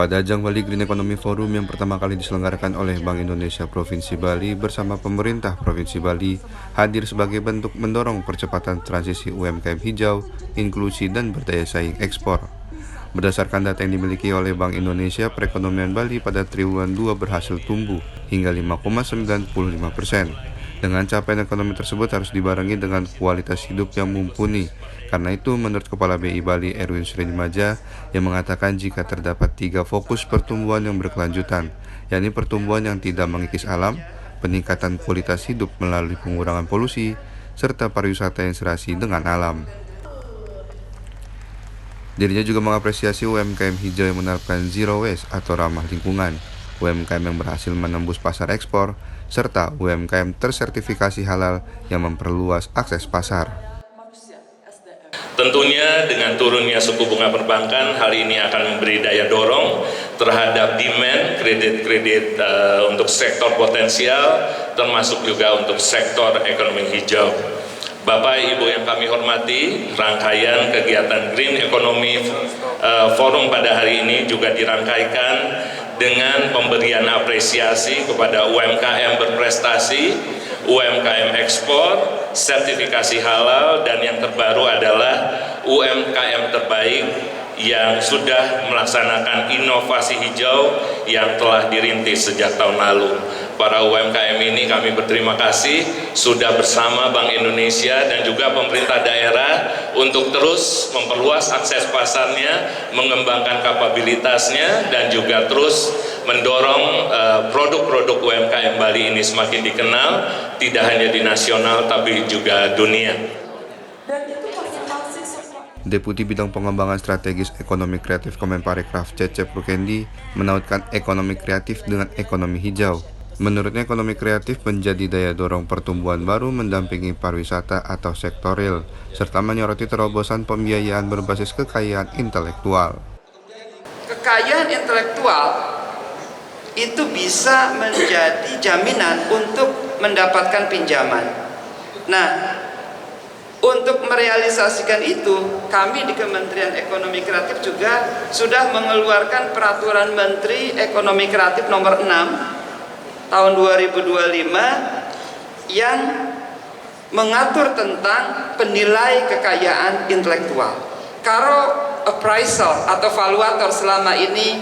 Pada ajang Bali Green Economy Forum yang pertama kali diselenggarakan oleh Bank Indonesia Provinsi Bali bersama pemerintah Provinsi Bali hadir sebagai bentuk mendorong percepatan transisi UMKM hijau, inklusi, dan berdaya saing ekspor. Berdasarkan data yang dimiliki oleh Bank Indonesia, perekonomian Bali pada triwulan 2 berhasil tumbuh hingga 5,95%. Dengan capaian ekonomi tersebut harus dibarengi dengan kualitas hidup yang mumpuni. Karena itu, menurut Kepala BI Bali Erwin Sridimaja yang mengatakan jika terdapat 3 fokus pertumbuhan yang berkelanjutan, yakni pertumbuhan yang tidak mengikis alam, peningkatan kualitas hidup melalui pengurangan polusi, serta pariwisata yang serasi dengan alam. Dirinya juga mengapresiasi UMKM hijau yang menerapkan zero waste atau ramah lingkungan, UMKM yang berhasil menembus pasar ekspor, serta UMKM tersertifikasi halal yang memperluas akses pasar. Tentunya dengan turunnya suku bunga perbankan, hal ini akan memberi daya dorong terhadap demand kredit-kredit untuk sektor potensial, termasuk juga untuk sektor ekonomi hijau. Bapak Ibu yang kami hormati, rangkaian kegiatan Green Economy Forum pada hari ini juga dirangkaikan dengan pemberian apresiasi kepada UMKM berprestasi, UMKM ekspor, sertifikasi halal, dan yang terbaru adalah UMKM terbaik yang sudah melaksanakan inovasi hijau yang telah dirintis sejak tahun lalu. Para UMKM ini kami berterima kasih sudah bersama Bank Indonesia dan juga pemerintah daerah untuk terus memperluas akses pasarnya, mengembangkan kapabilitasnya, dan juga terus mendorong produk-produk UMKM Bali ini semakin dikenal, tidak hanya di nasional tapi juga dunia. Deputi Bidang Pengembangan Strategis Ekonomi Kreatif Kemenparekraf Cecep Rukendi menautkan ekonomi kreatif dengan ekonomi hijau. Menurutnya, ekonomi kreatif menjadi daya dorong pertumbuhan baru mendampingi pariwisata atau sektor real, serta menyoroti terobosan pembiayaan berbasis kekayaan intelektual. Kekayaan intelektual itu bisa menjadi jaminan untuk mendapatkan pinjaman. Nah, untuk merealisasikan itu, kami di Kementerian Ekonomi Kreatif juga sudah mengeluarkan Peraturan Menteri Ekonomi Kreatif Nomor 6 Tahun 2025 yang mengatur tentang penilai kekayaan intelektual. Kalau appraisal atau valuator selama ini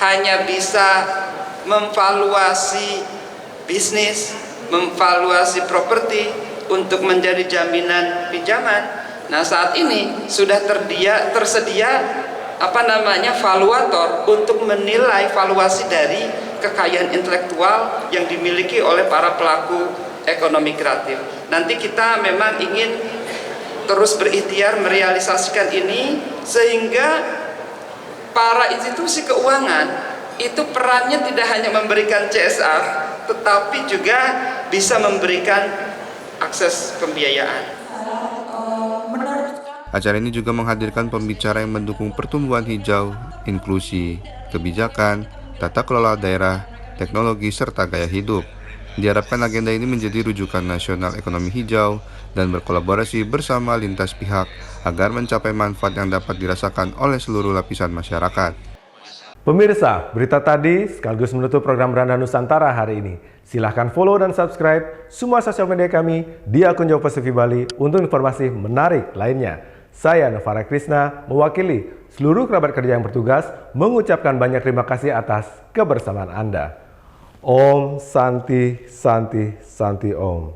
hanya bisa memvaluasi bisnis, memvaluasi properti untuk menjadi jaminan pinjaman. Nah, saat ini sudah tersedia valuator untuk menilai valuasi dari kekayaan intelektual yang dimiliki oleh para pelaku ekonomi kreatif. Nanti kita memang ingin terus berikhtiar merealisasikan ini sehingga para institusi keuangan itu perannya tidak hanya memberikan CSR, tetapi juga bisa memberikan akses pembiayaan. Acara ini juga menghadirkan pembicara yang mendukung pertumbuhan hijau, inklusi, kebijakan, tata kelola daerah, teknologi, serta gaya hidup. Diharapkan agenda ini menjadi rujukan nasional ekonomi hijau dan berkolaborasi bersama lintas pihak agar mencapai manfaat yang dapat dirasakan oleh seluruh lapisan masyarakat. Pemirsa, berita tadi sekaligus menutup program Beranda Nusantara hari ini. Silahkan follow dan subscribe semua sosial media kami di akun Jawa Pasifik Bali untuk informasi menarik lainnya. Saya Novara Krisna mewakili seluruh kerabat kerja yang bertugas mengucapkan banyak terima kasih atas kebersamaan Anda. Om Santi Santi Santi Om.